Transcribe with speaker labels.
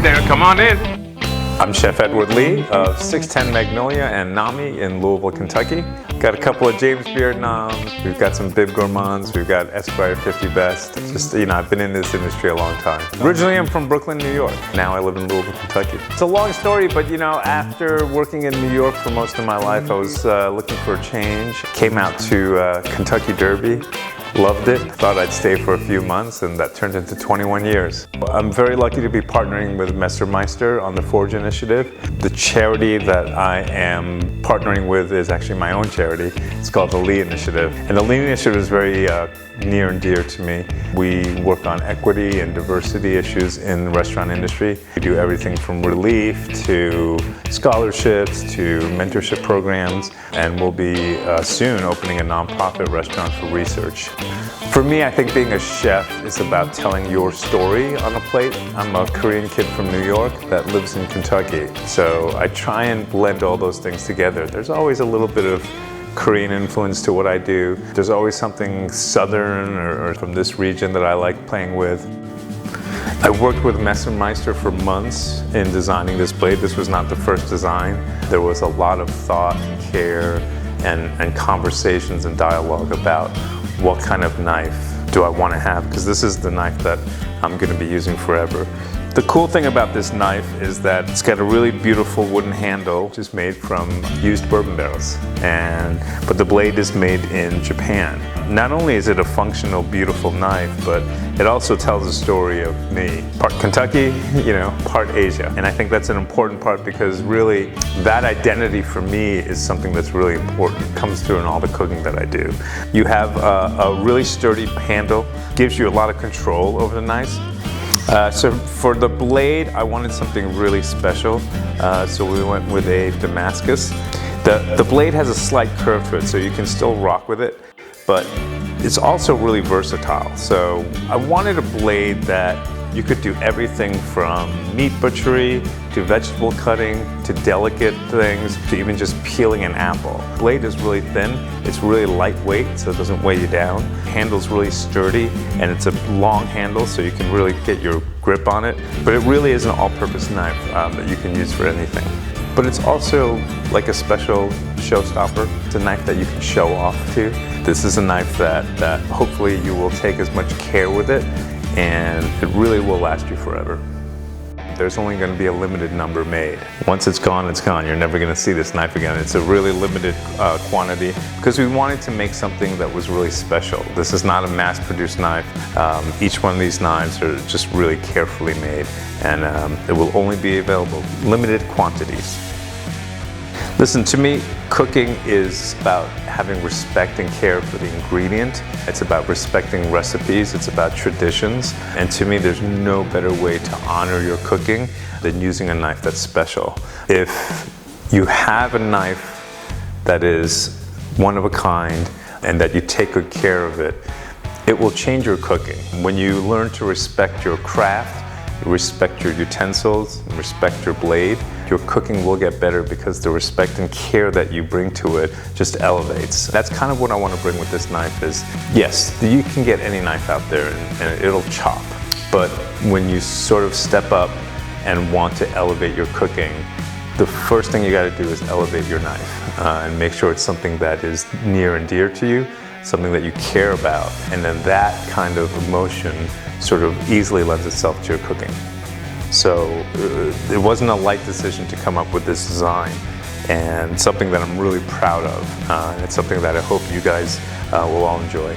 Speaker 1: there, come on in.
Speaker 2: I'm Chef Edward Lee of 610 Magnolia and Nami in Louisville, Kentucky. Got a couple of James Beard noms, we've got some Bib Gourmands, we've got Esquire 50 Best. Just, I've been in this industry a long time. Originally, I'm from Brooklyn, New York. Now I live in Louisville, Kentucky. It's a long story, but after working in New York for most of my life, I was looking for a change. Came out to Kentucky Derby. Loved it. Thought I'd stay for a few months, and that turned into 21 years. I'm very lucky to be partnering with Messermeister on the Forge Initiative. The charity that I am partnering with is actually my own charity. It's called the Lee Initiative. And the Lee Initiative is very near and dear to me. We work on equity and diversity issues in the restaurant industry. We do everything from relief to scholarships to mentorship programs, and we'll be soon opening a nonprofit restaurant for research. For me, I think being a chef is about telling your story on a plate. I'm a Korean kid from New York that lives in Kentucky, so I try and blend all those things together. There's always a little bit of Korean influence to what I do. There's always something southern or from this region that I like playing with. I worked with Messermeister for months in designing this blade. This was not the first design. There was a lot of thought, care, and conversations and dialogue about what kind of knife do I want to have, because this is the knife that I'm going to be using forever. The cool thing about this knife is that it's got a really beautiful wooden handle, which is made from used bourbon barrels. But the blade is made in Japan. Not only is it a functional, beautiful knife, but it also tells a story of me. Part Kentucky, part Asia. And I think that's an important part, because really that identity for me is something that's really important. It comes through in all the cooking that I do. You have a really sturdy handle, gives you a lot of control over the knife. So for the blade, I wanted something really special, so we went with a Damascus. The blade has a slight curve to it, so you can still rock with it, but it's also really versatile. So I wanted a blade that you could do everything from meat butchery to vegetable cutting to delicate things to even just peeling an apple. The blade is really thin, it's really lightweight, so it doesn't weigh you down. The handle's really sturdy, and it's a long handle, so you can really get your grip on it. But it really is an all-purpose knife that you can use for anything. But it's also like a special showstopper. It's a knife that you can show off to. This is a knife that hopefully you will take as much care with it, and it really will last you forever. There's only going to be a limited number made. Once it's gone, it's gone. You're never going to see this knife again. It's a really limited quantity, because we wanted to make something that was really special. This is not a mass-produced knife. Each one of these knives are just really carefully made, and it will only be available limited quantities. Listen, to me, cooking is about having respect and care for the ingredient. It's about respecting recipes, it's about traditions. And to me, there's no better way to honor your cooking than using a knife that's special. If you have a knife that is one of a kind and that you take good care of it, it will change your cooking. When you learn to respect your craft, respect your utensils, respect your blade, your cooking will get better, because the respect and care that you bring to it just elevates. That's kind of what I want to bring with this knife is, yes, you can get any knife out there and it'll chop. But when you sort of step up and want to elevate your cooking, the first thing you got to do is elevate your knife and make sure it's something that is near and dear to you, something that you care about, and then that kind of emotion sort of easily lends itself to your cooking. So it wasn't a light decision to come up with this design, and something that I'm really proud of, and it's something that I hope you guys will all enjoy.